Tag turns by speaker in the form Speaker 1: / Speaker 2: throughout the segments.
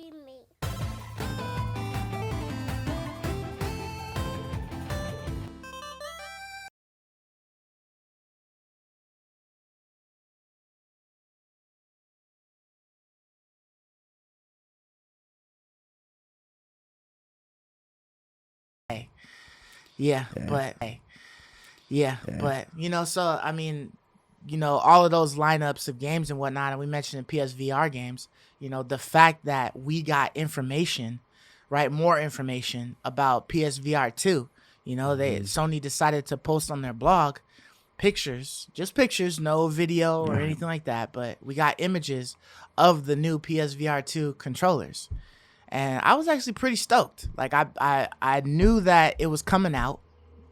Speaker 1: me.
Speaker 2: Yeah,
Speaker 3: Yeah.
Speaker 2: but so I mean, all of those lineups of games and whatnot, and we mentioned in PSVR games, the fact that we got information, right, more information about PSVR 2. Sony decided to post on their blog pictures, just pictures, no video or anything like that, but we got images of the new PSVR 2 controllers. And I was actually pretty stoked. Like I knew that it was coming out,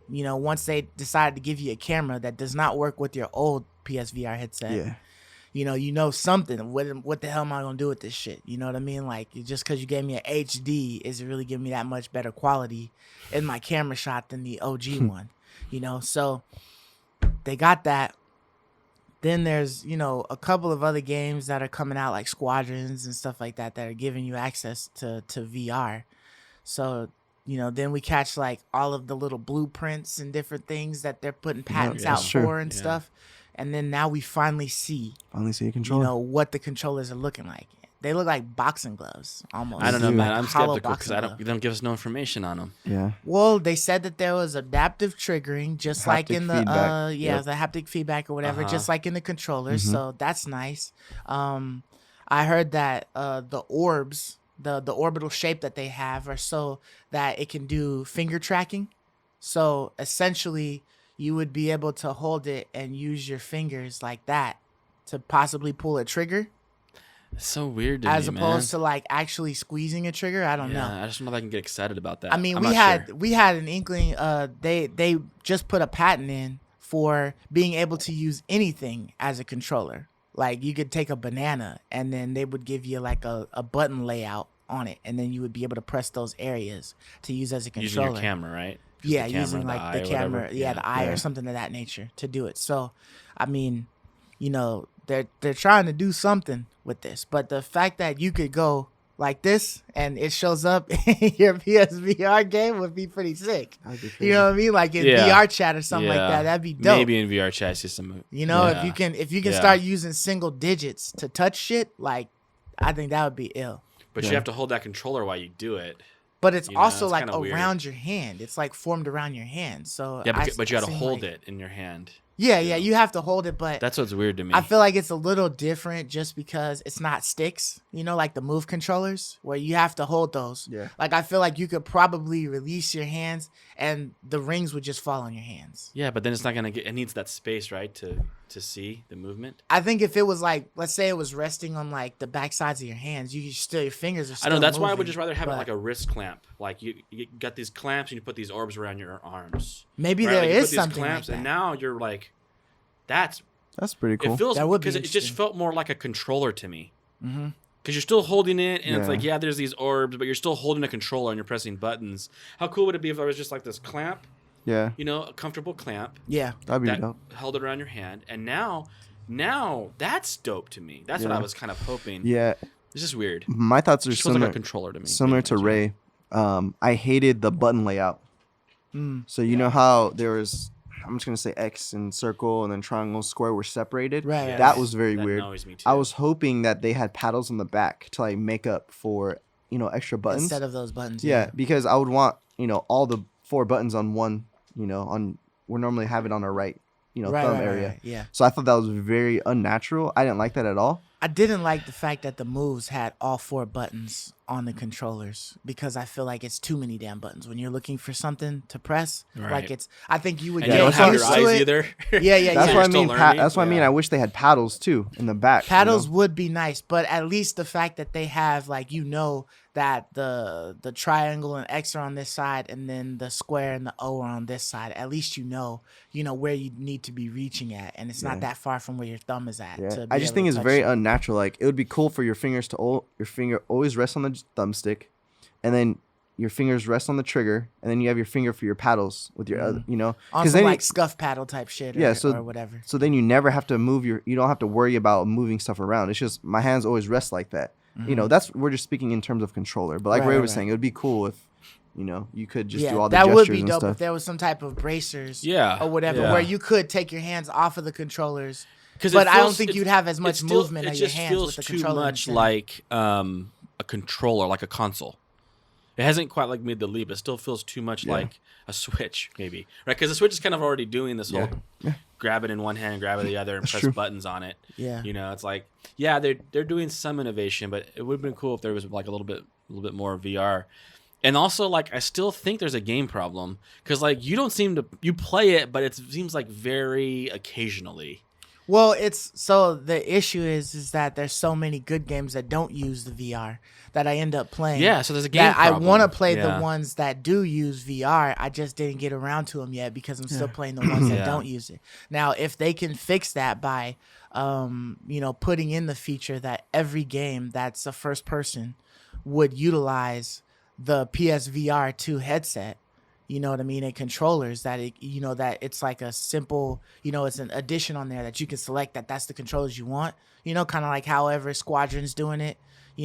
Speaker 2: once they decided to give you a camera that does not work with your old PSVR headset.
Speaker 3: Yeah.
Speaker 2: Something. What the hell am I gonna do with this shit? You know what I mean? Like, just because you gave me an HD, is it really giving me that much better quality in my camera shot than the OG one? So they got that. Then there's a couple of other games that are coming out, like Squadrons and stuff like that are giving you access to VR. So then we catch like all of the little blueprints and different things that they're putting patents out for and stuff. And then now we finally see
Speaker 3: a controller.
Speaker 2: What the controllers are looking like. They look like boxing gloves almost.
Speaker 4: I don't know,
Speaker 2: Like
Speaker 4: man. I'm
Speaker 2: hollow
Speaker 4: skeptical because
Speaker 2: boxing glove.
Speaker 4: they don't give us no information on them.
Speaker 3: Yeah.
Speaker 2: Well, they said that there was adaptive triggering, just like in the
Speaker 3: feedback.
Speaker 2: the haptic feedback or whatever, just like in the controllers.
Speaker 3: Mhm.
Speaker 2: So that's nice. I heard that the orbs, the orbital shape that they have, are so that it can do finger tracking. So essentially, you would be able to hold it and use your fingers like that to possibly pull a trigger.
Speaker 4: It's so weird to
Speaker 2: as
Speaker 4: me,
Speaker 2: opposed
Speaker 4: man.
Speaker 2: to like actually squeezing a trigger. I don't know.
Speaker 4: I just don't know if I can get excited about that.
Speaker 2: I mean,
Speaker 4: I'm
Speaker 2: we
Speaker 4: not
Speaker 2: had
Speaker 4: sure.
Speaker 2: we had an inkling. They just put a patent in for being able to use anything as a controller. Like, you could take a banana and then they would give you like a button layout on it, and then you would be able to press those areas to use as a controller.
Speaker 4: Using your camera, right? Just
Speaker 2: Yeah,
Speaker 4: the camera,
Speaker 2: using like
Speaker 4: eye
Speaker 2: the
Speaker 4: or
Speaker 2: camera,
Speaker 4: whatever.
Speaker 2: the eye
Speaker 3: Yeah.
Speaker 2: or something of that nature to do it. So, I mean, they're trying to do something with this, but the fact that you could go like this and it shows up in your PSVR game would be pretty sick. You know what I mean? Like in VR chat or something like that. That'd be dope.
Speaker 4: Maybe in VR chat system.
Speaker 2: If you can start using single digits to touch shit, like, I think that would be ill.
Speaker 4: But you have to hold that controller while you do it.
Speaker 2: But it's also
Speaker 4: it's
Speaker 2: like
Speaker 4: kinda
Speaker 2: around
Speaker 4: weird.
Speaker 2: your hand. It's like formed around your hand. So
Speaker 4: Yeah, but you got to
Speaker 2: seem
Speaker 4: hold
Speaker 2: like-
Speaker 4: it in your hand.
Speaker 2: Yeah, you have to hold it, but
Speaker 4: That's what's weird to me.
Speaker 2: I feel like it's a little different just because it's not sticks, like the Move controllers where you have to hold those.
Speaker 3: Yeah.
Speaker 2: Like, I feel like you could probably release your hands and the rings would just fall on your hands.
Speaker 4: Yeah, but then it's not gonna get. It needs that space, right, to see the movement.
Speaker 2: I think if it was like, let's say it was resting on like the back sides of your hands, your fingers are
Speaker 4: I
Speaker 2: still
Speaker 4: know that's why I
Speaker 2: moving,
Speaker 4: would just rather have it
Speaker 2: but
Speaker 4: like a wrist clamp. Like you got these clamps and you put these orbs around your arms.
Speaker 2: maybe
Speaker 4: Right?
Speaker 2: there
Speaker 4: Like, you
Speaker 2: is
Speaker 4: put these
Speaker 2: something
Speaker 4: clamps,
Speaker 2: like
Speaker 4: and
Speaker 2: that.
Speaker 4: now you're like, that's
Speaker 3: pretty cool.
Speaker 4: It feels
Speaker 2: That would be
Speaker 4: because it just
Speaker 2: interesting.
Speaker 4: felt more like a controller to me.
Speaker 2: Mm-hmm.
Speaker 4: Because you're still holding it, and it's
Speaker 3: Yeah.
Speaker 4: like, there's these orbs, but you're still holding a controller and you're pressing buttons. How cool would it be if there was just like this clamp,
Speaker 3: Yeah.
Speaker 4: a comfortable clamp
Speaker 2: Yeah.
Speaker 3: That'd be
Speaker 4: that
Speaker 3: dope.
Speaker 4: held it around your hand, and now that's dope to me. That's what
Speaker 3: Yeah.
Speaker 4: I was kind of hoping.
Speaker 3: Yeah.
Speaker 4: It's just weird.
Speaker 3: My thoughts are
Speaker 4: It just feels
Speaker 3: similar.
Speaker 4: like a controller to me.
Speaker 3: Similar to Ray. I hated the button layout. So you know how there was, I'm just gonna say X and circle and then triangle, square were separated.
Speaker 2: Right.
Speaker 4: Yes.
Speaker 3: That was very
Speaker 4: That
Speaker 3: weird.
Speaker 4: annoys me too.
Speaker 3: I was hoping that they had paddles on the back to like make up for extra buttons.
Speaker 2: Instead of those buttons.
Speaker 3: Yeah, because I would want all the 4 buttons on one. On we normally have it on our right. Thumb area.
Speaker 2: Right, yeah.
Speaker 3: So I thought that was very unnatural. I didn't like that at all.
Speaker 2: I didn't like the fact that the moves had all 4 buttons on the controllers, because I feel like it's too many damn buttons when you're looking for something to press.
Speaker 4: Right.
Speaker 2: Like, I think you would
Speaker 4: And
Speaker 2: get
Speaker 4: you don't have your
Speaker 2: used to
Speaker 4: eyes
Speaker 2: it.
Speaker 4: either.
Speaker 2: Yeah.
Speaker 3: That's
Speaker 4: you're
Speaker 3: what I
Speaker 4: still
Speaker 3: mean.
Speaker 4: learning.
Speaker 3: That's what I mean.
Speaker 4: Yeah.
Speaker 3: I wish they had paddles too in the back.
Speaker 2: Paddles would be nice, but at least the fact that they have like that the triangle and X are on this side, and then the square and the O are on this side. At least where you need to be reaching at, and it's not that far from where your thumb is at.
Speaker 3: Yeah.
Speaker 2: to be
Speaker 3: I just
Speaker 2: able
Speaker 3: think
Speaker 2: to
Speaker 3: it's
Speaker 2: touch
Speaker 3: very
Speaker 2: it.
Speaker 3: unnatural. Like, it would be cool for your fingers to your finger always rest on the thumbstick, and then your fingers rest on the trigger, and then you have your finger for your paddles with your other,
Speaker 2: on some
Speaker 3: then
Speaker 2: like scuff paddle type shit. Or whatever.
Speaker 3: So then you never have to move you don't have to worry about moving stuff around. It's just my hands always rest like that. You know, we're just speaking in terms of controller. But like Ray was saying, it would be cool if, you know, you could just do all the
Speaker 2: that
Speaker 3: gestures
Speaker 2: would be
Speaker 3: and
Speaker 2: dope
Speaker 3: stuff.
Speaker 2: if there was some type of bracers,
Speaker 4: Yeah,
Speaker 2: or whatever,
Speaker 4: yeah.
Speaker 2: where you could take your hands off of the controllers.
Speaker 4: 'Cause
Speaker 2: But
Speaker 4: it
Speaker 2: I don't
Speaker 4: feels-
Speaker 2: think
Speaker 4: it-
Speaker 2: you'd have as much
Speaker 4: still-
Speaker 2: movement
Speaker 4: it
Speaker 2: of your
Speaker 4: just
Speaker 2: hands
Speaker 4: feels
Speaker 2: with the
Speaker 4: too
Speaker 2: controller. in the
Speaker 4: much
Speaker 2: center.
Speaker 4: like a controller, like a console. It hasn't quite like made the leap. It still feels too much like a Switch, maybe, right? Because the Switch is kind of already doing this whole grab it in one hand, grab it in the other, and press buttons on it.
Speaker 2: Yeah,
Speaker 4: you know, it's like they're doing some innovation, but it would have been cool if there was like a little bit more VR. And also, like, I still think there's a game problem because like you play it, but it seems like very occasionally.
Speaker 2: Well, the issue is that there's so many good games that don't use the VR that I end up playing.
Speaker 4: Yeah, so there's a game
Speaker 2: that
Speaker 4: problem.
Speaker 2: I want to play the ones that do use VR. I just didn't get around to them yet because I'm still playing the ones that don't use it. Now, if they can fix that by, putting in the feature that every game that's a first person would utilize the PSVR 2 headset, you know what I mean, and controllers, that that it's like a simple, it's an addition on there that you can select that's the controllers you want, kind of like however Squadron's doing it,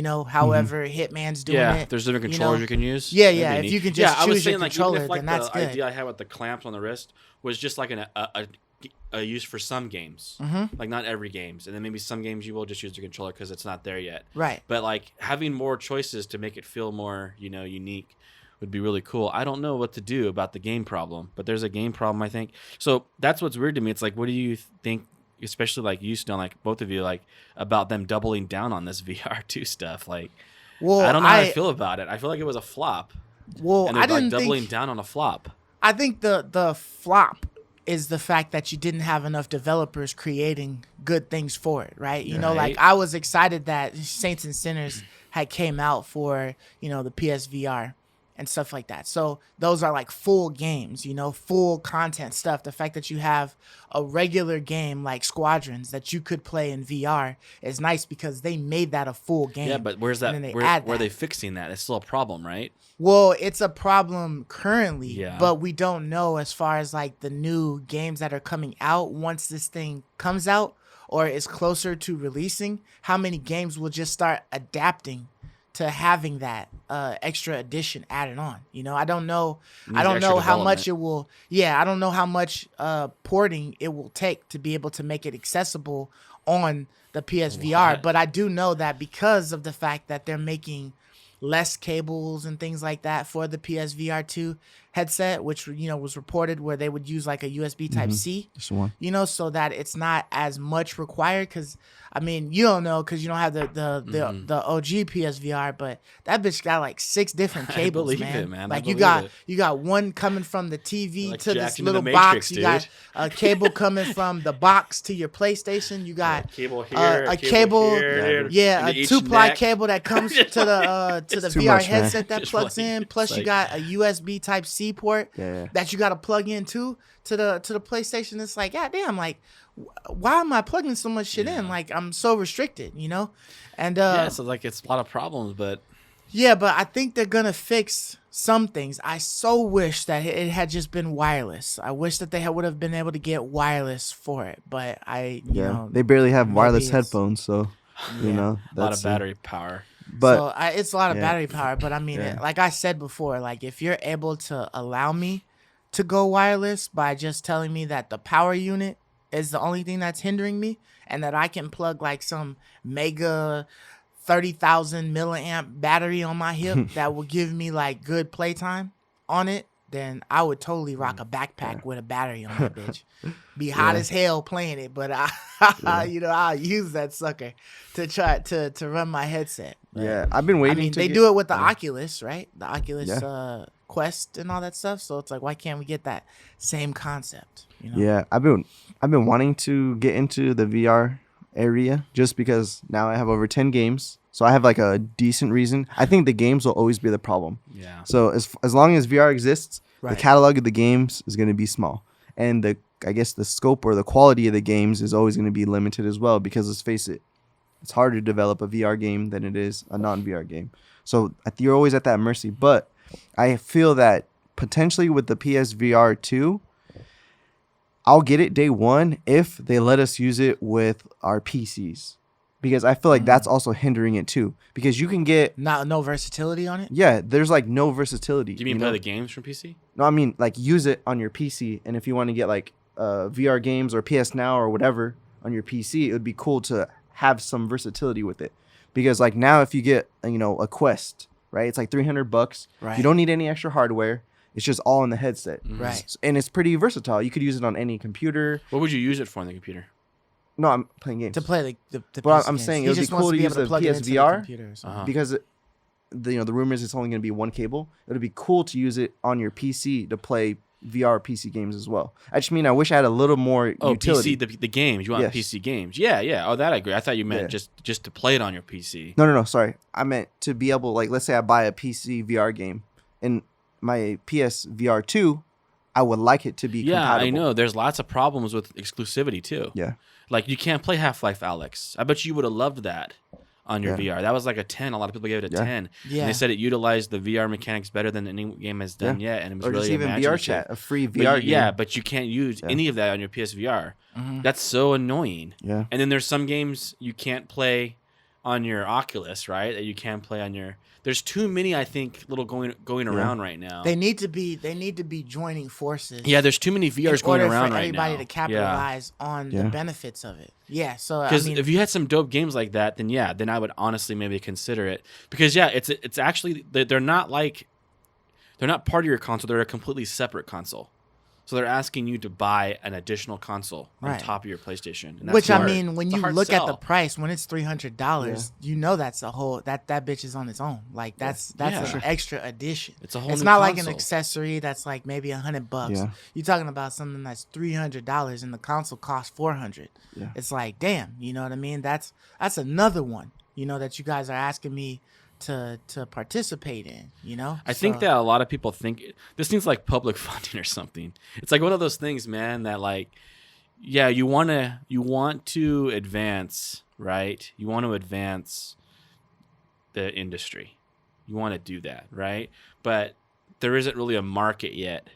Speaker 2: however Hitman's doing it.
Speaker 4: There's different controllers you can use.
Speaker 2: Yeah, if you can just
Speaker 4: I was
Speaker 2: choose
Speaker 4: saying,
Speaker 2: your
Speaker 4: like,
Speaker 2: controller,
Speaker 4: even if, like,
Speaker 2: then that's
Speaker 4: the
Speaker 2: good.
Speaker 4: idea I had with the clamps on the wrist was just like a use for some games, like not every games, and then maybe some games you will just use the controller because it's not there yet.
Speaker 2: Right.
Speaker 4: But like having more choices to make it feel more, unique would be really cool. I don't know what to do about the game problem, but there's a game problem, I think. So that's what's weird to me. It's like, what do you think, especially like you, Stone, like both of you, like about them doubling down on this VR2 stuff? Like,
Speaker 2: well,
Speaker 4: I don't know how I feel about it. I feel like it was a flop.
Speaker 2: Well,
Speaker 4: and they're like doubling down on a flop.
Speaker 2: I think the flop is the fact that you didn't have enough developers creating good things for it, right? Like I was excited that Saints and Sinners had came out for, the PSVR and stuff like that. So those are like full games, full content stuff. The fact that you have a regular game like Squadrons that you could play in VR is nice because they made that a full game.
Speaker 4: Yeah, but where's that? Where are they fixing that? It's still a problem, right?
Speaker 2: Well, it's a problem currently,
Speaker 4: Yeah.
Speaker 2: but we don't know as far as like the new games that are coming out once this thing comes out or is closer to releasing, how many games will just start adapting to having that extra edition added on. I don't know. I don't know how much it will. Yeah, I don't know how much porting it will take to be able to make it accessible on the PSVR. But I do know that because of the fact that they're making less cables and things like that for the PSVR 2 headset, which was reported where they would use like a USB type C,
Speaker 3: Just one.
Speaker 2: so that it's not as much required. Because I mean, you don't know because you don't have the OG PSVR, but that bitch got like 6 different cables,
Speaker 4: I believe it, man.
Speaker 2: Like
Speaker 4: I
Speaker 2: you got one coming from the TV
Speaker 4: like
Speaker 2: to
Speaker 4: jacked
Speaker 2: this
Speaker 4: into
Speaker 2: little
Speaker 4: the
Speaker 2: box.
Speaker 4: Matrix,
Speaker 2: You got a cable coming from the box to your PlayStation. You got
Speaker 4: cable here,
Speaker 2: a cable,
Speaker 4: here,
Speaker 2: a
Speaker 4: into each
Speaker 2: 2-ply
Speaker 4: neck.
Speaker 2: cable that comes to the
Speaker 3: too
Speaker 2: VR
Speaker 3: much, man.
Speaker 2: headset that
Speaker 4: Just
Speaker 2: plugs
Speaker 4: like-
Speaker 2: in. Plus,
Speaker 4: it's
Speaker 2: you
Speaker 4: like-
Speaker 2: got a USB Type C port
Speaker 3: Yeah.
Speaker 2: that you got to plug in to the PlayStation. It's like, god damn, like, why am I plugging so much shit in? Like, I'm so restricted, And
Speaker 4: So like it's a lot of problems, but
Speaker 2: yeah, but I think they're gonna fix some things. I so wish that it had just been wireless. I wish that they would have been able to get wireless for it, but you know,
Speaker 3: They barely have
Speaker 2: maybe
Speaker 3: wireless
Speaker 2: it's-
Speaker 3: headphones, so you know
Speaker 4: a lot
Speaker 3: that's
Speaker 4: of battery power.
Speaker 3: But
Speaker 2: so it's a lot of
Speaker 3: yeah.
Speaker 2: battery power, but I mean,
Speaker 3: Yeah.
Speaker 2: like I said before, like if you're able to allow me to go wireless by just telling me that the power unit is the only thing that's hindering me, and that I can plug like some mega 30,000 milliamp battery on my hip that will give me like good playtime on it, then I would totally rock a backpack with a battery on that bitch. Be hot as hell playing it, but I'll use that sucker to try to run my headset. But,
Speaker 3: yeah, I've been waiting.
Speaker 2: I mean,
Speaker 3: to
Speaker 2: they
Speaker 3: get-
Speaker 2: do it with the Oculus, right? The Oculus
Speaker 3: Yeah.
Speaker 2: Quest and all that stuff. So it's like, why can't we get that same concept?
Speaker 3: Yeah, I've been wanting to get into the VR area just because now I have over 10 games, so I have like a decent reason. I think the games will always be the problem.
Speaker 4: Yeah.
Speaker 3: So as long as VR exists,
Speaker 2: Right.
Speaker 3: the catalog of the games is going to be small, and I guess the scope or the quality of the games is always going to be limited as well, because let's face it, it's harder to develop a VR game than it is a non-VR game. So you're always at that mercy. But I feel that potentially with the PSVR 2, I'll get it day one if they let us use it with our PCs. because I feel like that's also hindering it too. Because you can get
Speaker 2: no versatility on it.
Speaker 3: yeah, there's like no versatility.
Speaker 4: Do you mean
Speaker 3: know?
Speaker 4: play the games from PC?
Speaker 3: No, I mean like use it on your PC, and if you want to get like VR games or PS Now or whatever on your PC, it would be cool to have some versatility with it. Because like now, if you get a Quest, right, it's like $300.
Speaker 2: Right.
Speaker 3: You don't need any extra hardware. It's just all in the headset.
Speaker 2: Right.
Speaker 3: And it's pretty versatile. You could use it on any computer.
Speaker 4: What would you use it for on the computer?
Speaker 3: No, I'm playing games.
Speaker 2: To play the
Speaker 3: But
Speaker 2: PC
Speaker 3: I'm
Speaker 2: games.
Speaker 3: saying
Speaker 2: He
Speaker 3: it would be
Speaker 2: just wants
Speaker 3: cool to
Speaker 2: be
Speaker 3: use
Speaker 2: able
Speaker 3: the
Speaker 2: plug it into
Speaker 3: PSVR
Speaker 2: computer or something.
Speaker 3: because the rumors it's only going to be one cable. It would be cool to use it on your PC to play VR PC games as well. I just mean I wish I had a little more utility.
Speaker 4: PC, the games. You want
Speaker 3: Yes.
Speaker 4: PC games. Yeah. Oh, that I agree. I thought you meant just to play it on your PC.
Speaker 3: No. Sorry, I meant to be able, like, let's say I buy a PC VR game and my PSVR 2, I would like it to be compatible.
Speaker 4: I know. There's lots of problems with exclusivity too.
Speaker 3: Yeah.
Speaker 4: Like you can't play Half-Life Alyx. I bet you would have loved that on your VR. That was like a 10. A lot of people gave it a 10.
Speaker 2: Yeah.
Speaker 4: And they said it utilized the VR mechanics better than any game has done yet, and it was
Speaker 3: Or
Speaker 4: really
Speaker 3: just even
Speaker 4: imaginative.
Speaker 3: VR chat, a free VR game.
Speaker 4: Yeah, but you can't use any of that on your PSVR. That's so annoying.
Speaker 3: Yeah.
Speaker 4: And then there's some games you can't play on your Oculus, right? That you can play on your. There's too many, I think, little going around right now.
Speaker 2: They need to be joining forces.
Speaker 4: Yeah, there's too many VRs going around right now.
Speaker 2: Everybody to capitalize on the benefits of it. Yeah, so
Speaker 4: because if you had some dope games like that, then I would honestly maybe consider it. Because it's actually they're not part of your console. They're a completely separate console. So they're asking you to buy an additional console on top of your PlayStation. And that's
Speaker 2: Which
Speaker 4: hard.
Speaker 2: I mean, when you look at the price, when it's $300, you know that's a whole that bitch is on its own. Like that's an extra addition.
Speaker 4: It's a whole.
Speaker 2: It's
Speaker 4: new
Speaker 2: not
Speaker 4: console.
Speaker 2: like an accessory that's like maybe $100.
Speaker 3: Yeah.
Speaker 2: You're talking about something that's $300 and the console costs $400.
Speaker 3: Yeah.
Speaker 2: It's like, damn, you know what I mean? That's another one, that you guys are asking me to participate in,
Speaker 4: I think that a lot of people think this seems like public funding or something. It's like one of those things, man, that like, yeah, you want to advance, right? You want to advance the industry. You want to do that, right? But there isn't really a market yet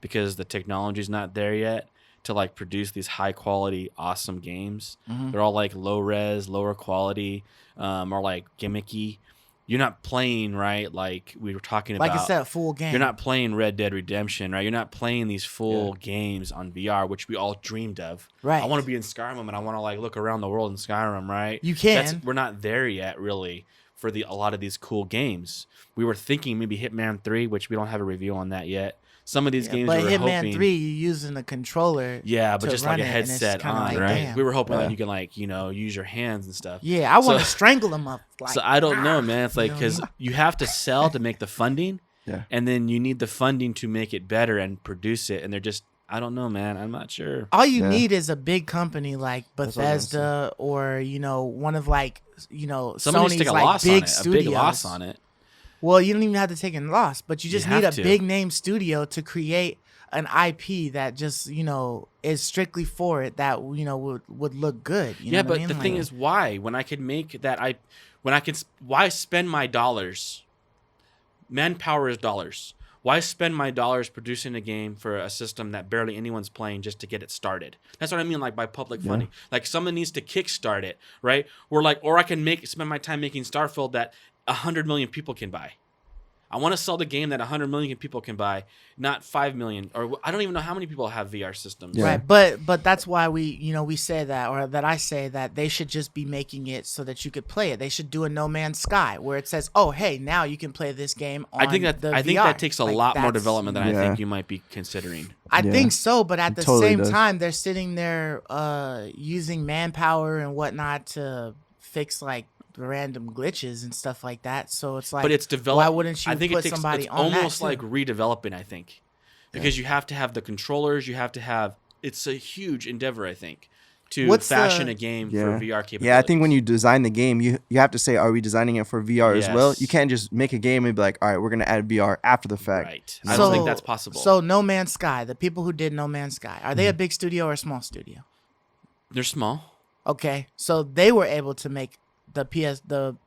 Speaker 4: because the technology's not there yet to like produce these high quality, awesome games. They're all like low res, lower quality, or like gimmicky. You're not playing, right, like we were talking about.
Speaker 2: Like I said, full game.
Speaker 4: You're not playing Red Dead Redemption, right? You're not playing these full games on VR, which we all dreamed of.
Speaker 2: Right.
Speaker 4: I want to be in Skyrim and I want to like look around the world in Skyrim, right?
Speaker 2: You can.
Speaker 4: We're not there yet, really, for a lot of these cool games. We were thinking maybe Hitman 3, which we don't have a review on that yet. Some of these games
Speaker 2: but
Speaker 4: we were
Speaker 2: Hitman
Speaker 4: hoping,
Speaker 2: 3, you're using a controller.
Speaker 4: yeah, but just like a
Speaker 2: run it, and it's
Speaker 4: headset
Speaker 2: kinda
Speaker 4: on,
Speaker 2: like,
Speaker 4: right?
Speaker 2: damn.
Speaker 4: We were hoping that you can like use your hands and stuff.
Speaker 2: Yeah, I want to
Speaker 4: So-
Speaker 2: strangle them up. Like,
Speaker 4: So I don't know, man. It's like because you have to sell to make the funding,
Speaker 3: Yeah.
Speaker 4: and then you need the funding to make it better and produce it. And they're just, I don't know, man. I'm not sure.
Speaker 2: all you
Speaker 3: Yeah.
Speaker 2: need is a big company like
Speaker 3: what I was gonna
Speaker 2: Bethesda or
Speaker 4: Somebody
Speaker 2: one of
Speaker 4: needs to
Speaker 2: Sony's
Speaker 4: take a
Speaker 2: like
Speaker 4: loss on
Speaker 2: big
Speaker 4: it,
Speaker 2: studios.
Speaker 4: a big loss on it.
Speaker 2: Well, you don't even have to take a loss, but you just need a
Speaker 4: have to.
Speaker 2: big name studio to create an IP that just is strictly for it that would look good. You know
Speaker 4: Yeah,
Speaker 2: what
Speaker 4: but
Speaker 2: I mean?
Speaker 4: the thing is, why? When I could make that, why spend my dollars? Manpower is dollars. Why spend my dollars producing a game for a system that barely anyone's playing just to get it started? That's what I mean, like by public funding. Like someone needs to kickstart it, right? Or I can spend my time making Starfield that 100 million people can buy. I want to sell the game that 100 million people can buy, not 5 million. Or I don't even know how many people have VR systems.
Speaker 3: Yeah.
Speaker 2: Right, but that's why we say that, or that I say that they should just be making it so that you could play it. They should do a No Man's Sky where it says, "Oh, hey, now you can play this game on
Speaker 4: I think
Speaker 2: the
Speaker 4: that
Speaker 2: VR."
Speaker 4: takes a
Speaker 2: Like,
Speaker 4: lot more
Speaker 2: that's-
Speaker 4: development than I
Speaker 3: Yeah.
Speaker 4: think you might be considering.
Speaker 2: I
Speaker 3: Yeah.
Speaker 2: think so, but at the
Speaker 3: totally
Speaker 2: same
Speaker 3: does.
Speaker 2: time, they're sitting there using manpower and whatnot to fix like random glitches and stuff like that. So it's like,
Speaker 4: But it's developed.
Speaker 2: why wouldn't you
Speaker 4: I think
Speaker 2: put
Speaker 4: it takes,
Speaker 2: somebody
Speaker 4: it's
Speaker 2: on that
Speaker 4: almost
Speaker 2: too?
Speaker 4: like redeveloping. I think because you have to have the controllers. You have to have. It's a huge endeavor. I think to
Speaker 2: What's
Speaker 4: fashion
Speaker 2: the-
Speaker 4: a game
Speaker 3: Yeah.
Speaker 4: for VR capabilities.
Speaker 3: Yeah, I think when you design the game, you have to say, are we designing it for VR as well?
Speaker 4: Yes.
Speaker 3: You can't just make a game and be like, all right, we're going to add VR after the fact.
Speaker 4: right. I don't think that's possible.
Speaker 2: So No Man's Sky, the people who did No Man's Sky, are
Speaker 3: Mm-hmm.
Speaker 2: they a big studio or a small studio?
Speaker 4: they're small.
Speaker 2: Okay, so they were able to make the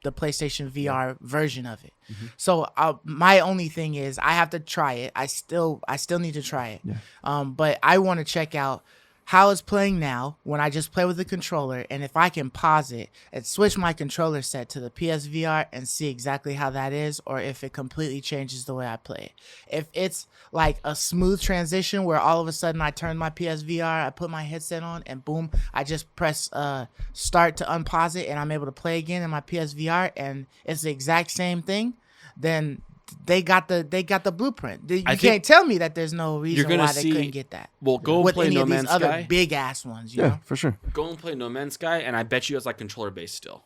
Speaker 2: PlayStation VR version of it.
Speaker 3: Mm-hmm.
Speaker 2: So my only thing is I have to try it. I still need to try it.
Speaker 3: Yeah.
Speaker 2: But I want to check out how it's playing now when I just play with the controller, and if I can pause it and switch my controller set to the PSVR and see exactly how that is, or if it completely changes the way I play it. If it's like a smooth transition where all of a sudden I turn my PSVR, I put my headset on, and boom, I just press start to unpause it, and I'm able to play again in my PSVR, and it's the exact same thing, then they got the blueprint. You can't tell me that there's no reason why they couldn't get that.
Speaker 4: Well, go and play
Speaker 2: any
Speaker 4: No
Speaker 2: of these
Speaker 4: Man's
Speaker 2: other
Speaker 4: Sky.
Speaker 2: big ass ones, you know?
Speaker 3: For sure.
Speaker 4: Go and play No Man's Sky, and I bet you it's like controller based still.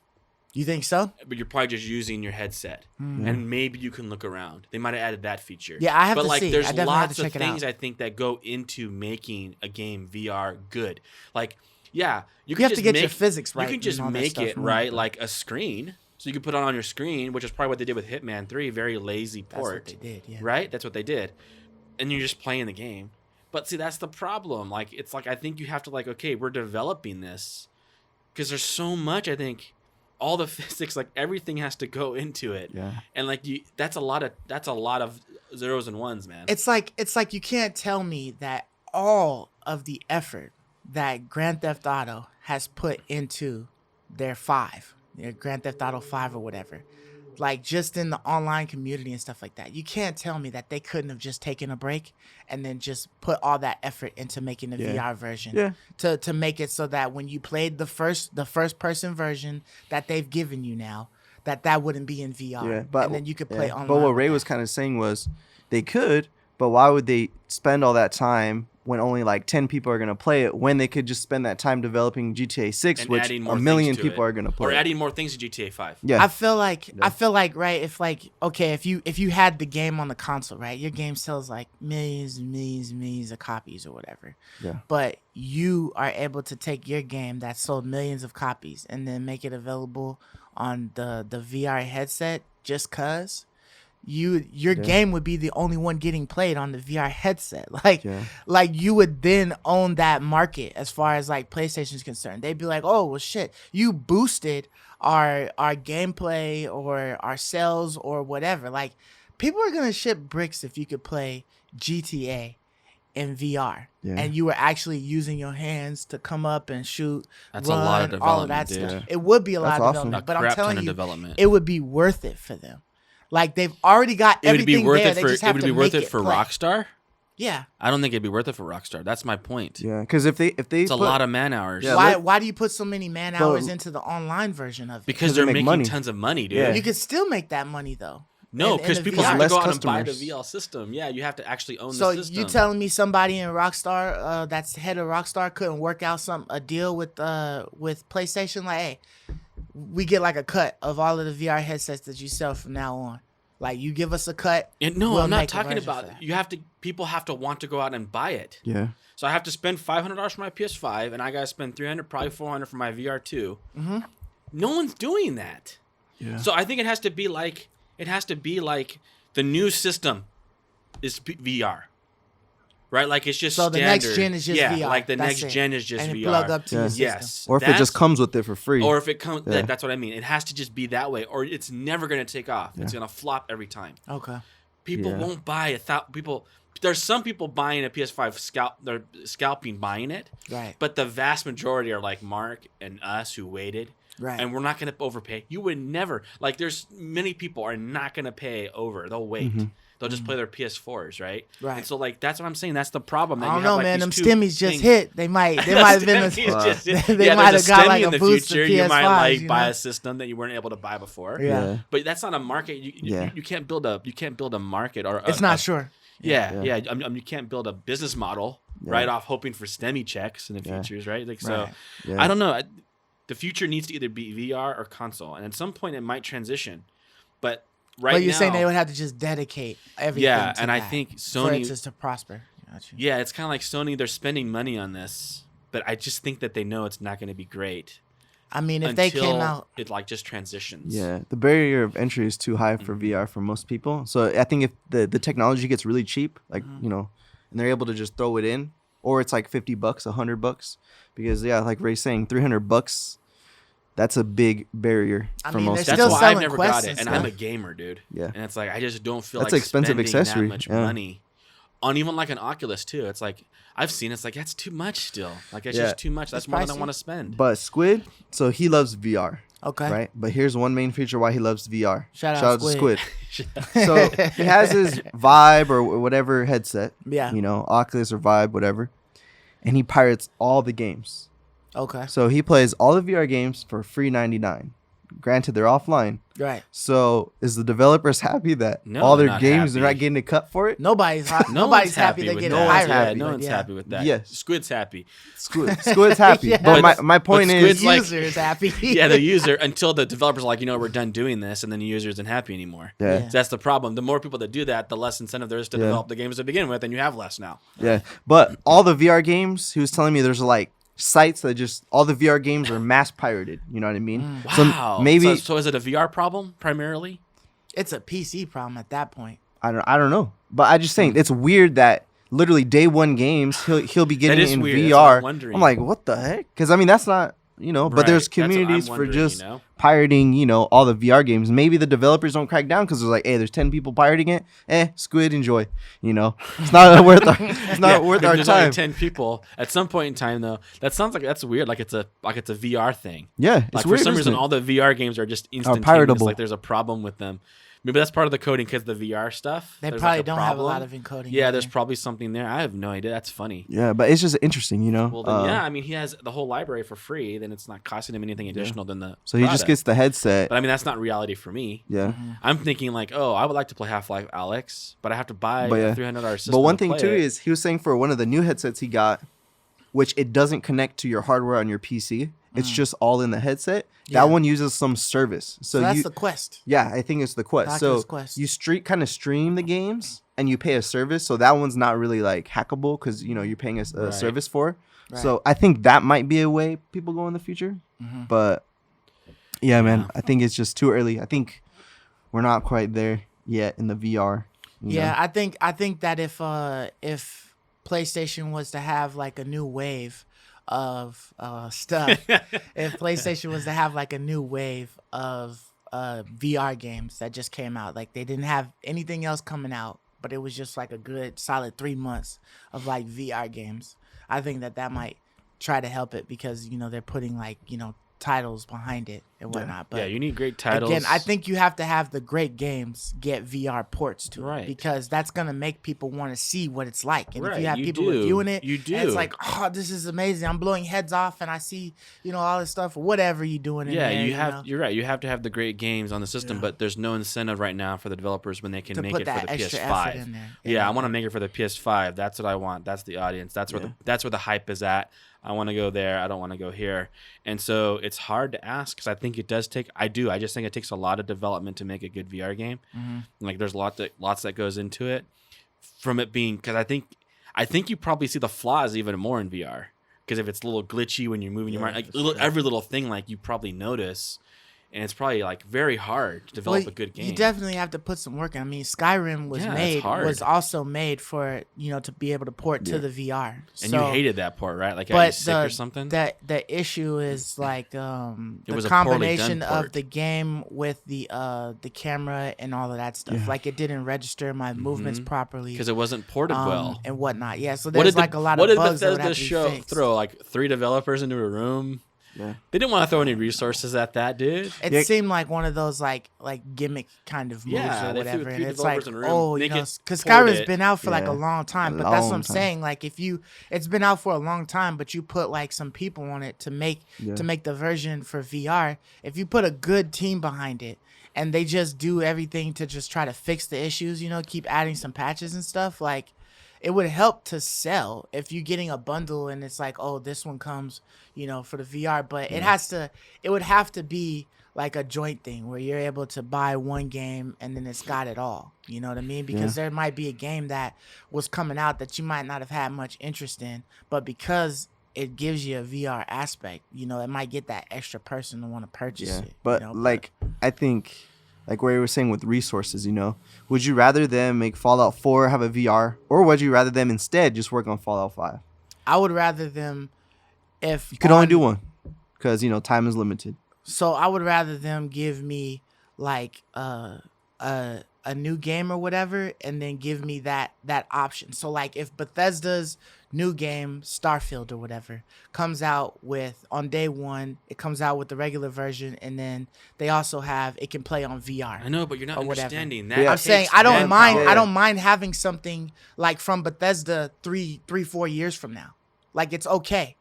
Speaker 2: You think so?
Speaker 4: But you're probably just using your headset, and maybe you can look around. They might have added that feature.
Speaker 2: Yeah, I have
Speaker 4: but
Speaker 2: to
Speaker 4: like,
Speaker 2: see.
Speaker 4: there's
Speaker 2: I definitely have
Speaker 4: lots
Speaker 2: to check
Speaker 4: of
Speaker 2: it
Speaker 4: things
Speaker 2: out.
Speaker 4: I think that go into making a game VR good. Like, yeah,
Speaker 2: You have to get your physics right.
Speaker 4: You can just
Speaker 2: and all that
Speaker 4: make
Speaker 2: stuff,
Speaker 4: it right, like a screen. So you can put it on your screen, which is probably what they did with Hitman 3. Very lazy port.
Speaker 2: That's what they did, yeah.
Speaker 4: Right? That's what they did. And you're just playing the game. But see, that's the problem. Like, it's like, I think you have to like, okay, we're developing this because there's so much. I think all the physics, like everything has to go into it.
Speaker 3: Yeah.
Speaker 4: And like that's a lot of zeros and ones, man.
Speaker 2: It's like you can't tell me that all of the effort that Grand Theft Auto has put into their Grand Theft Auto 5 or whatever, like just in the online community and stuff like that. You can't tell me that they couldn't have just taken a break and then just put all that effort into making the VR version to make it so that when you played the first person version that they've given you now, that wouldn't be in VR.
Speaker 3: Yeah, but
Speaker 2: and then you could play online.
Speaker 3: But what
Speaker 2: with
Speaker 3: Ray
Speaker 2: that.
Speaker 3: was kind of saying was they could, but why would they spend all that time when only like 10 people are going to play it when they could just spend that time developing GTA 6,
Speaker 4: And
Speaker 3: which
Speaker 4: adding more
Speaker 3: a million
Speaker 4: things to
Speaker 3: people
Speaker 4: it.
Speaker 3: are going to play.
Speaker 4: Or adding more things to GTA 5.
Speaker 3: Yeah.
Speaker 2: I feel like right, if like, okay, if you had the game on the console, right, your game sells like millions and millions and millions of copies or whatever.
Speaker 3: Yeah.
Speaker 2: But you are able to take your game that sold millions of copies and then make it available on the VR headset just cause your game would be the only one getting played on the VR headset. Like you would then own that market as far as like PlayStation is concerned. They'd be like, oh well shit, you boosted our gameplay or our sales or whatever. Like people are gonna ship bricks if you could play GTA in VR and you were actually using your hands to come up and shoot.
Speaker 4: That's
Speaker 2: run,
Speaker 4: a lot of
Speaker 2: all of
Speaker 4: development,
Speaker 2: that
Speaker 4: dude.
Speaker 2: stuff. It would be a lot of
Speaker 3: awesome.
Speaker 2: development,
Speaker 4: A
Speaker 2: but I'm
Speaker 4: crap
Speaker 2: telling
Speaker 4: ton of
Speaker 2: you,
Speaker 4: development.
Speaker 2: it would be worth it for them. Like they've already got
Speaker 4: It would
Speaker 2: everything
Speaker 4: be worth
Speaker 2: there.
Speaker 4: it
Speaker 2: They
Speaker 4: for
Speaker 2: just have to
Speaker 4: worth
Speaker 2: make
Speaker 4: it for
Speaker 2: play.
Speaker 4: Rockstar.
Speaker 2: Yeah.
Speaker 4: I don't think it'd be worth it for Rockstar. That's my point.
Speaker 3: Yeah, because if they
Speaker 4: It's a lot of man hours.
Speaker 3: Yeah,
Speaker 2: Why do you put so many man hours into the online version of it?
Speaker 4: Because
Speaker 3: 'Cause
Speaker 4: they're
Speaker 3: they make
Speaker 4: making
Speaker 3: money.
Speaker 4: tons of money, dude.
Speaker 3: Yeah.
Speaker 2: You could still make that money though.
Speaker 4: No,
Speaker 2: in
Speaker 4: because
Speaker 2: the
Speaker 4: people
Speaker 2: VR.
Speaker 4: have to
Speaker 3: Less
Speaker 4: go out and buy the
Speaker 3: customers.
Speaker 4: VL system. Yeah, you have to actually own
Speaker 2: So
Speaker 4: the system.
Speaker 2: you telling me somebody in Rockstar, that's head of Rockstar, couldn't work out a deal with PlayStation? Like, hey, we get like a cut of all of the VR headsets that you sell from now on. Like, you give us a cut.
Speaker 4: No,
Speaker 2: we'll
Speaker 4: I'm not
Speaker 2: make a
Speaker 4: talking
Speaker 2: version
Speaker 4: about
Speaker 2: for
Speaker 4: it.
Speaker 2: that.
Speaker 4: People have to want to go out and buy it.
Speaker 3: Yeah.
Speaker 4: So I have to spend $500 for my PS5, and I gotta spend $300, probably $400 for my VR2. Mm-hmm. No one's doing that.
Speaker 3: Yeah.
Speaker 4: So I think it has to be like the new system is VR, right? Like it's just
Speaker 2: So the
Speaker 4: standard.
Speaker 2: next gen is just
Speaker 4: yeah,
Speaker 2: VR.
Speaker 4: like the
Speaker 2: That's
Speaker 4: next
Speaker 2: it.
Speaker 4: gen is just
Speaker 2: and
Speaker 4: VR.
Speaker 2: plug up to your system.
Speaker 4: Yes,
Speaker 3: Or if it just comes with it for free.
Speaker 4: or if it comes,
Speaker 3: Yeah.
Speaker 4: that's what I mean. It has to just be that way, or it's never gonna take off. It's gonna flop every time.
Speaker 2: Okay.
Speaker 4: People won't buy people. There's some people buying a PS5 they're scalping buying it.
Speaker 2: Right.
Speaker 4: But the vast majority are like Mark and us who waited.
Speaker 2: Right.
Speaker 4: And we're not going to overpay. You would never, like there's many people are not going to pay over. They'll wait. They'll just play their PS4s, right?
Speaker 2: Right.
Speaker 4: And so like that's what I'm saying. That's the problem. That
Speaker 2: I don't
Speaker 4: you
Speaker 2: know,
Speaker 4: have, like,
Speaker 2: man.
Speaker 4: these
Speaker 2: Them
Speaker 4: two
Speaker 2: stimmies just
Speaker 4: things.
Speaker 2: hit. They might have been.
Speaker 4: Stimmies just hit.
Speaker 2: They
Speaker 4: Yeah,
Speaker 2: might
Speaker 4: there's
Speaker 2: have got
Speaker 4: stimmy
Speaker 2: like
Speaker 4: in
Speaker 2: a
Speaker 4: the
Speaker 2: boost to
Speaker 4: future. You might
Speaker 2: PS5s,
Speaker 4: like
Speaker 2: you
Speaker 4: buy
Speaker 2: know?
Speaker 4: a system that you weren't able to buy before.
Speaker 2: Yeah.
Speaker 4: But that's not a market. You can't build a market or
Speaker 2: It's not sure.
Speaker 4: Yeah. You can't build a business model right off hoping for STEMI checks in the futures, right? Like so,
Speaker 2: Right.
Speaker 3: Yeah.
Speaker 4: I don't know. The future needs to either be VR or console, and at some point it might transition. But right
Speaker 2: But you're
Speaker 4: now,
Speaker 2: saying they would have to just dedicate everything.
Speaker 4: Yeah,
Speaker 2: to
Speaker 4: and I
Speaker 2: that
Speaker 4: think
Speaker 2: for it
Speaker 4: Sony.
Speaker 2: just to prosper. Gotcha.
Speaker 4: Yeah, it's kind of like Sony. They're spending money on this, but I just think that they know it's not going to be great.
Speaker 2: I mean, if they came out,
Speaker 4: it like just transitions.
Speaker 3: Yeah, the barrier of entry is too high for VR for most people. So I think if the technology gets really cheap, like and they're able to just throw it in, or it's like $50, $100, because like Ray's saying, $300, that's a big barrier
Speaker 2: I
Speaker 3: for
Speaker 2: mean,
Speaker 3: most
Speaker 2: they're
Speaker 4: That's
Speaker 3: people.
Speaker 2: still
Speaker 4: why I've
Speaker 2: selling
Speaker 4: never
Speaker 2: Quests
Speaker 4: got it,
Speaker 2: and
Speaker 4: and I'm a
Speaker 2: stuff.
Speaker 4: gamer, dude.
Speaker 3: Yeah.
Speaker 4: And it's like I just don't feel
Speaker 3: That's
Speaker 4: like
Speaker 3: an expensive
Speaker 4: spending
Speaker 3: accessory,
Speaker 4: that much
Speaker 3: yeah.
Speaker 4: money on even like an Oculus too. It's like I've seen it's like that's too much still. Like it's
Speaker 3: Yeah.
Speaker 4: just too much. That's
Speaker 2: It's
Speaker 4: more than I
Speaker 2: pricey.
Speaker 4: want to spend.
Speaker 3: But Squid, so he loves VR,
Speaker 2: Okay.
Speaker 3: right? But here's one main feature why he loves VR.
Speaker 2: Shout out
Speaker 3: to
Speaker 2: Squid.
Speaker 3: So he has his Vibe or whatever headset,
Speaker 2: Yeah.
Speaker 3: you know, Oculus or Vibe, whatever, and he pirates all the games.
Speaker 2: Okay.
Speaker 3: So he plays all the VR games for free 99. Granted, they're offline.
Speaker 2: Right.
Speaker 3: So is the developers happy that
Speaker 4: No,
Speaker 3: all
Speaker 4: they're
Speaker 3: their
Speaker 4: not
Speaker 3: games they're
Speaker 4: happy.
Speaker 3: not getting a cut for it?
Speaker 2: Nobody's
Speaker 4: No
Speaker 2: nobody's
Speaker 4: one's
Speaker 2: happy they
Speaker 4: with
Speaker 2: get
Speaker 4: that.
Speaker 2: a
Speaker 3: one's
Speaker 2: pirate.
Speaker 3: happy.
Speaker 4: No
Speaker 2: but
Speaker 4: one's
Speaker 2: yeah.
Speaker 4: happy with that.
Speaker 3: Yes.
Speaker 4: Squid's happy.
Speaker 3: Squid's happy.
Speaker 2: Yeah.
Speaker 3: But
Speaker 4: But-
Speaker 3: my point
Speaker 4: but
Speaker 3: is,
Speaker 4: Squid's
Speaker 2: The
Speaker 4: like-
Speaker 2: user is happy.
Speaker 4: Yeah, the user until the developers are like, we're done doing this, and then the user isn't happy anymore.
Speaker 3: yeah,
Speaker 2: Yeah.
Speaker 4: So that's the problem. The more people that do that, the less incentive there is to
Speaker 3: Yeah.
Speaker 4: develop the games to begin with, and you have less now.
Speaker 3: yeah. But all the VR games, he was telling me there's like sites that just all the VR games are mass pirated. You know what I mean?
Speaker 4: Wow.
Speaker 3: So maybe
Speaker 4: So is it a VR problem primarily?
Speaker 2: It's a PC problem at that point.
Speaker 3: I don't know. But I just think it's weird that literally day one games he'll be getting
Speaker 4: is
Speaker 3: it in
Speaker 4: weird. That's what I'm
Speaker 3: VR.
Speaker 4: wondering.
Speaker 3: I'm like, what the heck? Because I mean that's not but
Speaker 4: Right.
Speaker 3: there's
Speaker 4: That's what I'm
Speaker 3: communities for
Speaker 4: wondering,
Speaker 3: just
Speaker 4: you know?
Speaker 3: pirating all the VR games. Maybe the developers don't crack down because they're like, hey, there's 10 people pirating it. Squid, enjoy. It's not worth our
Speaker 4: If there's
Speaker 3: time.
Speaker 4: only 10 people at some point in time, though. That sounds like that's weird. Like it's a VR thing.
Speaker 3: Yeah, it's
Speaker 4: Like
Speaker 3: weird.
Speaker 4: for some reason,
Speaker 3: isn't it?
Speaker 4: all the VR games are just instantaneous.
Speaker 3: piratable.
Speaker 4: Like there's a problem with them. Maybe that's part of the coding because the VR stuff.
Speaker 2: They
Speaker 4: there's
Speaker 2: probably
Speaker 4: like
Speaker 2: don't have a
Speaker 4: problem.
Speaker 2: lot of encoding.
Speaker 4: Yeah,
Speaker 2: in
Speaker 4: there's
Speaker 2: there.
Speaker 4: probably something there. I have no idea. That's funny.
Speaker 3: Yeah, but it's just interesting,
Speaker 4: Well, then, yeah, I mean, he has the whole library for free. Then it's not costing him anything additional than the.
Speaker 3: So he just
Speaker 4: product.
Speaker 3: gets the headset.
Speaker 4: But I mean, that's not reality for me.
Speaker 3: Yeah.
Speaker 2: Mm-hmm.
Speaker 4: I'm thinking like, oh, I would like to play Half-Life Alex, but I have to buy
Speaker 3: But yeah.
Speaker 4: a $300 system.
Speaker 3: But one
Speaker 4: to
Speaker 3: thing
Speaker 4: play
Speaker 3: too
Speaker 4: it.
Speaker 3: is he was saying for one of the new headsets he got, which it doesn't connect to your hardware on your PC. It's just all in the headset.
Speaker 2: Yeah.
Speaker 3: That one uses some service.
Speaker 2: So
Speaker 3: So
Speaker 2: that's
Speaker 3: you
Speaker 2: the Quest.
Speaker 3: yeah, I think it's the Quest.
Speaker 2: Oculus
Speaker 3: So
Speaker 2: Quest.
Speaker 3: you kind of stream the games and you pay a service. So that one's not really like hackable because you're paying a
Speaker 4: Right.
Speaker 3: service for.
Speaker 2: Right.
Speaker 3: So I think that might be a way people go in the future.
Speaker 2: Mhm.
Speaker 3: But yeah, man,
Speaker 4: Yeah.
Speaker 3: I think it's just too early. I think we're not quite there yet in the VR. you
Speaker 2: Yeah,
Speaker 3: know?
Speaker 2: I think that if PlayStation was to have like a new wave of stuff, if PlayStation was to have like a new wave of VR games that just came out, like they didn't have anything else coming out, but it was just like a good solid 3 months of like VR games, I think that might try to help it because they're putting like titles behind it and whatnot. But
Speaker 4: yeah, you need great titles.
Speaker 2: again, I think you have to have the great games get VR ports to it,
Speaker 4: Right.
Speaker 2: because that's gonna make people want to see what it's like. And if
Speaker 4: Right,
Speaker 2: you have
Speaker 4: you
Speaker 2: people
Speaker 4: do.
Speaker 2: reviewing it,
Speaker 4: You
Speaker 2: and
Speaker 4: do.
Speaker 2: it's like, oh, this is amazing. I'm blowing heads off, and I see all this stuff or whatever you're doing. In
Speaker 4: Yeah,
Speaker 2: there,
Speaker 4: you have.
Speaker 2: know,
Speaker 4: You're right. You have to have the great games on the system,
Speaker 2: Yeah.
Speaker 4: but there's no incentive right now for the developers when they can
Speaker 2: to
Speaker 4: make
Speaker 2: put
Speaker 4: it for
Speaker 2: that
Speaker 4: the
Speaker 2: extra
Speaker 4: PS5.
Speaker 2: effort in there.
Speaker 4: Yeah, I want to make it for the PS5. That's what I want. That's the audience. That's where that's where the hype is at. I want to go there. I don't want to go here. And so it's hard to ask because I think it does take. I just think it takes a lot of development to make a good VR game.
Speaker 2: Mhm.
Speaker 4: Like there's lots that goes into it. From it being because I think you probably see the flaws even more in VR because if it's a little glitchy when you're moving your mind, like every little thing, like you probably notice. And it's probably like very hard to develop a good game.
Speaker 2: You definitely have to put some work in. I mean, Skyrim was also made for to be able to port to the VR.
Speaker 4: And you hated that port, right? Like, got
Speaker 2: but
Speaker 4: you sick or something.
Speaker 2: The issue is like
Speaker 4: It was
Speaker 2: the
Speaker 4: a poorly
Speaker 2: combination
Speaker 4: done port.
Speaker 2: of the game with the camera and all of that stuff.
Speaker 3: Yeah.
Speaker 2: Like it didn't register my movements properly
Speaker 4: Because it wasn't ported well.
Speaker 2: and whatnot. Yeah, so
Speaker 4: What
Speaker 2: there's
Speaker 4: did
Speaker 2: like a lot of bugs that would have to be fixed.
Speaker 4: throw? Like 3 developers into a room.
Speaker 3: Yeah.
Speaker 4: They didn't want to throw any resources at that, dude.
Speaker 2: It
Speaker 3: Yeah.
Speaker 2: seemed like one of those like gimmick kind of moves
Speaker 4: Yeah,
Speaker 2: or
Speaker 4: they threw
Speaker 2: whatever.
Speaker 4: 3
Speaker 2: And it's like,
Speaker 4: developers in a room, make it
Speaker 2: because
Speaker 4: port
Speaker 2: Skyrim's
Speaker 4: it.
Speaker 2: been out for like a
Speaker 3: Yeah.
Speaker 2: long time.
Speaker 3: A
Speaker 2: But that's what
Speaker 3: long
Speaker 2: I'm
Speaker 3: time.
Speaker 2: saying. Like it's been out for a long time, but you put like some people on it to make the version for VR. If you put a good team behind it and they just do everything to just try to fix the issues, keep adding some patches and stuff, like it would help to sell if you're getting a bundle and it's like, oh, this one comes, for the VR, but it would have to be like a joint thing where you're able to buy one game and then it's got it all. You know what I mean? Because there might be a game that was coming out that you might not have had much interest in, but because it gives you a VR aspect, it might get that extra person to want to purchase it.
Speaker 3: But I think like where you were saying with resources, would you rather them make Fallout 4 have a VR, or would you rather them instead just work on Fallout 5?
Speaker 2: I would rather them if
Speaker 3: You could only do one because time is limited.
Speaker 2: So I would rather them give me like a a new game or whatever, and then give me that option. So like if Bethesda's new game, Starfield or whatever, comes out with on day one, it comes out with the regular version, and then they also have it can play on VR.
Speaker 4: I know, but you're not
Speaker 2: or whatever.
Speaker 4: understanding
Speaker 3: Yeah.
Speaker 4: that.
Speaker 2: I'm saying
Speaker 4: takes
Speaker 2: I don't mind.
Speaker 4: manpower.
Speaker 2: I don't mind having something like from Bethesda 4 years from now. Like it's okay,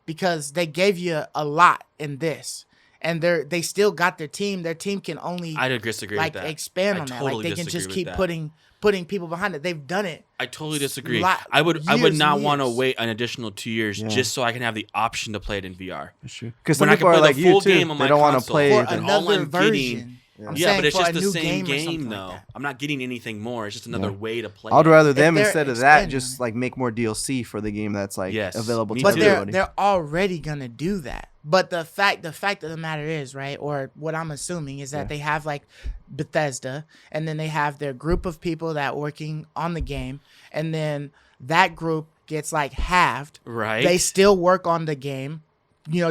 Speaker 2: because they gave you a lot in this, and they still got their team. Their team can only
Speaker 4: I disagree
Speaker 2: like
Speaker 4: with that.
Speaker 2: expand
Speaker 4: I
Speaker 2: on that.
Speaker 4: totally
Speaker 2: Like they can
Speaker 4: disagree
Speaker 2: just
Speaker 4: with
Speaker 2: keep
Speaker 4: that.
Speaker 2: putting people behind it. They've done it.
Speaker 4: I totally disagree.
Speaker 2: lot-
Speaker 4: I would
Speaker 2: years
Speaker 4: not
Speaker 2: and
Speaker 4: want to
Speaker 2: years.
Speaker 4: wait an additional 2 years
Speaker 3: Yeah.
Speaker 4: just so I can have the option to play it in VR.
Speaker 3: That's true. Because
Speaker 4: When
Speaker 3: some
Speaker 4: I
Speaker 3: people
Speaker 4: can
Speaker 3: are
Speaker 4: play
Speaker 3: like
Speaker 4: the
Speaker 3: you
Speaker 4: full
Speaker 3: too.
Speaker 4: game on
Speaker 3: They
Speaker 4: my
Speaker 3: don't want to
Speaker 4: console.
Speaker 3: play
Speaker 2: For
Speaker 3: the-
Speaker 4: all
Speaker 2: another
Speaker 4: I'm getting-
Speaker 2: version. I'm
Speaker 4: Yeah,
Speaker 2: saying
Speaker 4: but it's
Speaker 2: for
Speaker 4: just
Speaker 2: a
Speaker 4: the
Speaker 2: new
Speaker 4: same
Speaker 2: game or
Speaker 4: game
Speaker 2: something
Speaker 4: though.
Speaker 2: like that.
Speaker 4: I'm not getting anything more. It's just another
Speaker 3: Yeah.
Speaker 4: way to play.
Speaker 3: I'd
Speaker 4: it.
Speaker 3: rather
Speaker 2: If
Speaker 3: them
Speaker 2: they're
Speaker 3: instead of that
Speaker 2: expanding
Speaker 3: just
Speaker 2: on
Speaker 3: like make more DLC for the game that's like
Speaker 4: Yes,
Speaker 3: available
Speaker 4: me
Speaker 3: to
Speaker 2: But
Speaker 4: too.
Speaker 3: everybody.
Speaker 2: they're already gonna do that. But the fact of the matter is, right, or what I'm assuming is that
Speaker 3: Yeah.
Speaker 2: they have like Bethesda, and then they have their group of people that working on the game, and then that group gets like halved.
Speaker 4: Right.
Speaker 2: They still work on the game,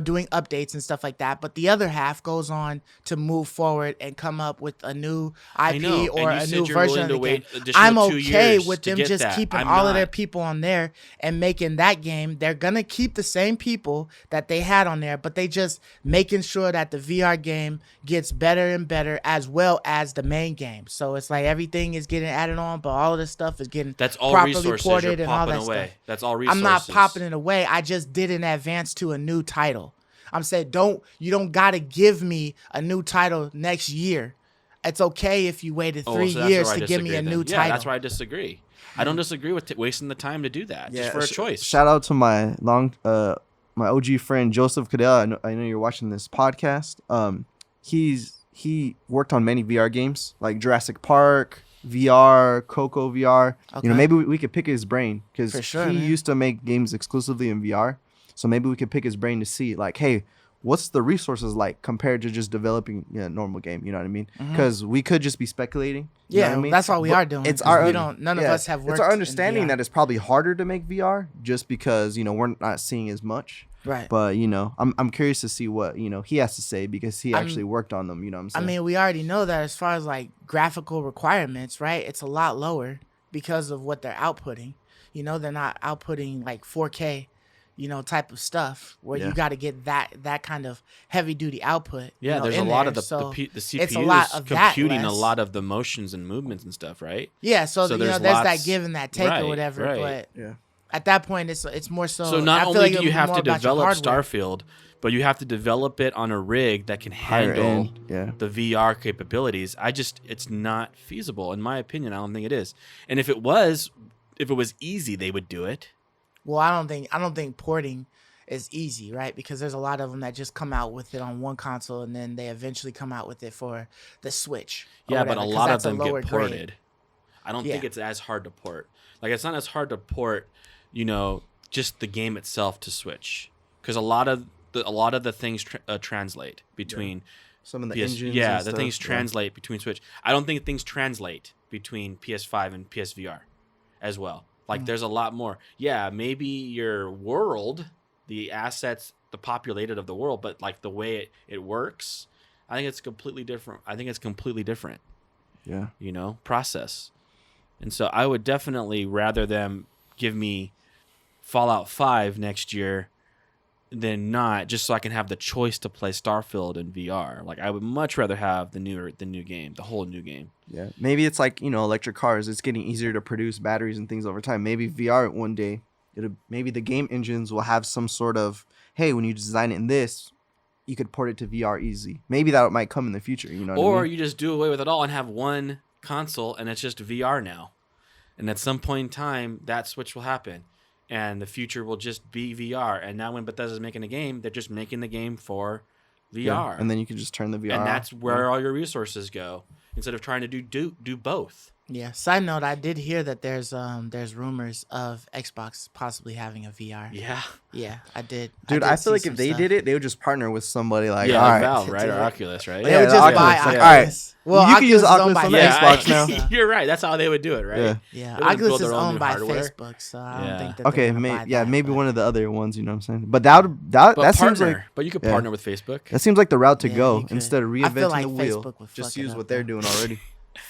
Speaker 2: doing updates and stuff like that. But the other half goes on to move forward and come up with a new IP
Speaker 4: know,
Speaker 2: or
Speaker 4: and you
Speaker 2: a
Speaker 4: said
Speaker 2: new
Speaker 4: you're
Speaker 2: version
Speaker 4: willing
Speaker 2: of
Speaker 4: to
Speaker 2: the game.
Speaker 4: wait additional
Speaker 2: I'm
Speaker 4: 2
Speaker 2: okay
Speaker 4: years
Speaker 2: with
Speaker 4: to
Speaker 2: them
Speaker 4: get
Speaker 2: just
Speaker 4: that.
Speaker 2: keeping
Speaker 4: I'm
Speaker 2: all of their
Speaker 4: not.
Speaker 2: people on there and making that game. They're gonna keep the same people that they had on there, but they just making sure that the VR game gets better and better as well as the main game. So it's like everything is getting added on, but all of this stuff is getting
Speaker 4: That's all
Speaker 2: properly
Speaker 4: resources
Speaker 2: ported
Speaker 4: you're
Speaker 2: and all
Speaker 4: popping
Speaker 2: that
Speaker 4: away.
Speaker 2: stuff.
Speaker 4: That's all resources.
Speaker 2: I'm not popping it away. I just did an advance to a new title. I'm saying you don't gotta give me a new title next year. It's okay if you waited 3
Speaker 4: so that's
Speaker 2: years
Speaker 4: where I
Speaker 2: to give me
Speaker 4: disagree
Speaker 2: a
Speaker 4: then.
Speaker 2: new
Speaker 4: Yeah,
Speaker 2: title.
Speaker 4: that's where I disagree. I don't disagree with wasting the time to do that just for a choice.
Speaker 3: Shout out to my my OG friend Joseph Cadell. I know you're watching this podcast. He worked on many VR games like Jurassic Park VR, Coco VR.
Speaker 2: Okay.
Speaker 3: Maybe we could pick his brain because
Speaker 2: For sure,
Speaker 3: he
Speaker 2: man.
Speaker 3: used to make games exclusively in VR. So maybe we could pick his brain to see like, hey, what's the resources like compared to just developing a normal game? You know what I mean? Because we could just be speculating. You know
Speaker 2: Yeah,
Speaker 3: what I mean?
Speaker 2: that's all we
Speaker 3: But
Speaker 2: are doing.
Speaker 3: It's
Speaker 2: 'cause
Speaker 3: our
Speaker 2: none of us have worked.
Speaker 3: It's our understanding
Speaker 2: in VR.
Speaker 3: that it's probably harder to make VR just because we're not seeing as much.
Speaker 2: Right.
Speaker 3: But I'm curious to see what he has to say because he actually worked on them. You know what I'm
Speaker 2: I
Speaker 3: saying?
Speaker 2: mean, we already know that as far as like graphical requirements, right? It's a lot lower because of what they're outputting. They're not outputting like 4K, type of stuff where you got to get that kind of heavy duty output.
Speaker 4: Yeah, there's a
Speaker 2: in
Speaker 4: lot
Speaker 2: there.
Speaker 4: of the
Speaker 2: So
Speaker 4: CPU
Speaker 2: it's a lot
Speaker 4: is
Speaker 2: of that
Speaker 4: computing a
Speaker 2: less.
Speaker 4: lot of the motions and movements and stuff, right?
Speaker 2: Yeah, so,
Speaker 4: So
Speaker 2: there's
Speaker 4: there's
Speaker 2: that
Speaker 4: lots-
Speaker 2: give and that take
Speaker 4: right,
Speaker 2: or whatever.
Speaker 4: right.
Speaker 2: But
Speaker 3: Yeah.
Speaker 2: at that point, it's more so.
Speaker 4: So
Speaker 2: I
Speaker 4: not
Speaker 2: feel
Speaker 4: only
Speaker 2: like
Speaker 4: do
Speaker 2: it'll
Speaker 4: you
Speaker 2: be
Speaker 4: have
Speaker 2: more
Speaker 4: to
Speaker 2: about your
Speaker 4: develop
Speaker 2: hardware.
Speaker 4: Starfield, but you have to develop it on a rig that can
Speaker 3: Higher
Speaker 4: handle
Speaker 3: end, yeah.
Speaker 4: the VR capabilities. It's not feasible in my opinion. I don't think it is. And if it was easy, they would do it.
Speaker 2: Well, I don't think porting is easy, right? Because there's a lot of them that just come out with it on one console and then they eventually come out with it for the Switch. or
Speaker 4: Yeah, but
Speaker 2: whatever,
Speaker 4: a
Speaker 2: 'cause
Speaker 4: lot of
Speaker 2: that's a
Speaker 4: them
Speaker 2: lower
Speaker 4: get
Speaker 2: grade.
Speaker 4: ported. I don't
Speaker 2: Yeah.
Speaker 4: think it's as hard to port. Like it's not as hard to port, just the game itself to Switch, because a lot of the things translate between
Speaker 3: Some of the
Speaker 4: PS.
Speaker 3: engines.
Speaker 4: Yeah,
Speaker 3: and
Speaker 4: the
Speaker 3: stuff,
Speaker 4: things translate between Switch. I don't think things translate between PS5 and PSVR as well. Like there's a lot more. Yeah, maybe your world, the assets, the populated of the world, but like the way it works, I think it's completely different.
Speaker 3: Yeah.
Speaker 4: Process. And so I would definitely rather them give me Fallout 5 next year than not, just so I can have the choice to play Starfield in VR. Like I would much rather have the new game, the whole new game.
Speaker 3: Yeah. Maybe it's like, electric cars. It's getting easier to produce batteries and things over time. Maybe VR one day, maybe the game engines will have some sort of, hey, when you design it in this, you could port it to VR easy. Maybe that might come in the future. You know what
Speaker 4: Or
Speaker 3: I mean?
Speaker 4: you just do away with it all and have one console and it's just VR now. And at some point in time, that switch will happen. And the future will just be VR. And now when Bethesda's making a game, they're just making the game for VR.
Speaker 3: Yeah. And then you can just turn the VR
Speaker 4: and
Speaker 3: off.
Speaker 4: that's where all your resources go, instead of trying to do both.
Speaker 2: Yeah. Side note, I did hear that there's rumors of Xbox possibly having a VR.
Speaker 4: Yeah.
Speaker 2: Yeah, I did.
Speaker 3: Dude,
Speaker 2: did
Speaker 3: I
Speaker 2: see
Speaker 3: feel like
Speaker 2: some
Speaker 3: if they
Speaker 2: stuff.
Speaker 3: did it, they would just partner with somebody like,
Speaker 4: Yeah,
Speaker 3: all right.
Speaker 4: Valve, right?
Speaker 2: to
Speaker 4: Or
Speaker 2: do it.
Speaker 4: Oculus, right?
Speaker 2: They
Speaker 3: Yeah,
Speaker 2: would
Speaker 3: the
Speaker 2: just
Speaker 3: Oculus,
Speaker 2: buy
Speaker 3: like,
Speaker 2: Oculus.
Speaker 3: all right.
Speaker 2: Well,
Speaker 3: You can use
Speaker 2: Oculus is owned
Speaker 3: Oculus
Speaker 2: by
Speaker 3: on the
Speaker 4: Yeah,
Speaker 3: Xbox now.
Speaker 4: You're right. That's how they would do it, right?
Speaker 3: Yeah.
Speaker 2: Yeah,
Speaker 4: They wouldn't
Speaker 2: Oculus
Speaker 4: build
Speaker 2: is
Speaker 4: their own
Speaker 2: owned
Speaker 4: new
Speaker 2: by
Speaker 4: hardware.
Speaker 2: Facebook, so I
Speaker 4: Yeah.
Speaker 2: don't think that
Speaker 3: Okay,
Speaker 2: they're gonna buy that,
Speaker 3: maybe
Speaker 2: but-
Speaker 3: one of the other ones, you know what I'm saying? But that
Speaker 4: But
Speaker 3: seems like
Speaker 4: but you could
Speaker 3: yeah.
Speaker 4: partner with Facebook.
Speaker 3: that seems like the route to
Speaker 2: Yeah,
Speaker 3: go
Speaker 2: you could.
Speaker 3: instead of
Speaker 2: I feel
Speaker 3: reinventing
Speaker 2: like
Speaker 3: the wheel.
Speaker 2: Facebook would
Speaker 3: Just
Speaker 2: fuck it
Speaker 3: use
Speaker 2: up,
Speaker 3: what they're
Speaker 2: though.
Speaker 3: doing already.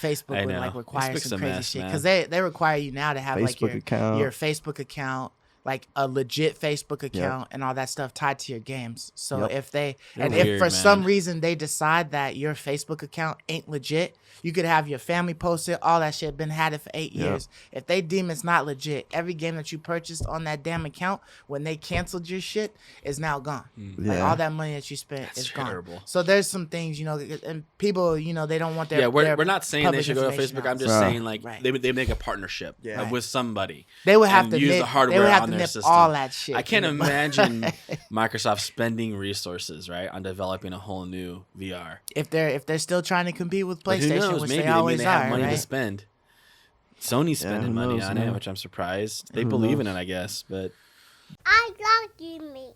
Speaker 2: Facebook
Speaker 4: I
Speaker 2: would
Speaker 4: know.
Speaker 2: like require
Speaker 4: Facebook's
Speaker 2: some
Speaker 4: a
Speaker 2: crazy
Speaker 4: mess,
Speaker 2: shit
Speaker 4: man.
Speaker 2: because they require you now to have like
Speaker 3: Facebook account.
Speaker 2: your Facebook account, like a legit Facebook account and all that stuff tied to your games. So
Speaker 3: Yep.
Speaker 2: if they
Speaker 4: They're
Speaker 2: and if
Speaker 4: weird,
Speaker 2: for some
Speaker 4: man.
Speaker 2: reason they decide that your Facebook account ain't legit, you could have your family post it, all that shit, been had it for 8
Speaker 3: Yep.
Speaker 2: years. If they deem it's not legit, every game that you purchased on that damn account when they canceled your shit is now gone. Like
Speaker 3: Yeah.
Speaker 2: all that money that you spent
Speaker 4: That's
Speaker 2: is
Speaker 4: terrible.
Speaker 2: gone. So there's some things, you know, and people, you know, they don't want their
Speaker 4: We're
Speaker 2: their
Speaker 4: not saying they
Speaker 2: public
Speaker 4: should go to
Speaker 2: information
Speaker 4: Facebook.
Speaker 2: out.
Speaker 4: I'm just
Speaker 3: Right.
Speaker 4: saying like
Speaker 2: Right.
Speaker 4: they make a partnership
Speaker 3: Yeah.
Speaker 4: with somebody.
Speaker 2: They would have
Speaker 4: and
Speaker 2: to
Speaker 4: use
Speaker 2: nip,
Speaker 4: the hardware
Speaker 2: they would have
Speaker 4: on
Speaker 2: to
Speaker 4: their
Speaker 2: nip
Speaker 4: system.
Speaker 2: all that shit.
Speaker 4: I can't
Speaker 2: you know?
Speaker 4: imagine Microsoft spending resources right on developing a whole new VR.
Speaker 2: if they're still trying to compete with
Speaker 4: But who
Speaker 2: PlayStation,
Speaker 4: knows?
Speaker 2: which
Speaker 4: Maybe
Speaker 2: they always
Speaker 4: they have
Speaker 2: are,
Speaker 4: money to
Speaker 2: right?
Speaker 4: spend. Sony's spending
Speaker 3: who
Speaker 4: money
Speaker 3: knows,
Speaker 4: on it,
Speaker 3: man.
Speaker 4: which I'm surprised. They
Speaker 3: Who
Speaker 4: believe in
Speaker 3: knows?
Speaker 4: it, I guess. But
Speaker 1: I love you, me.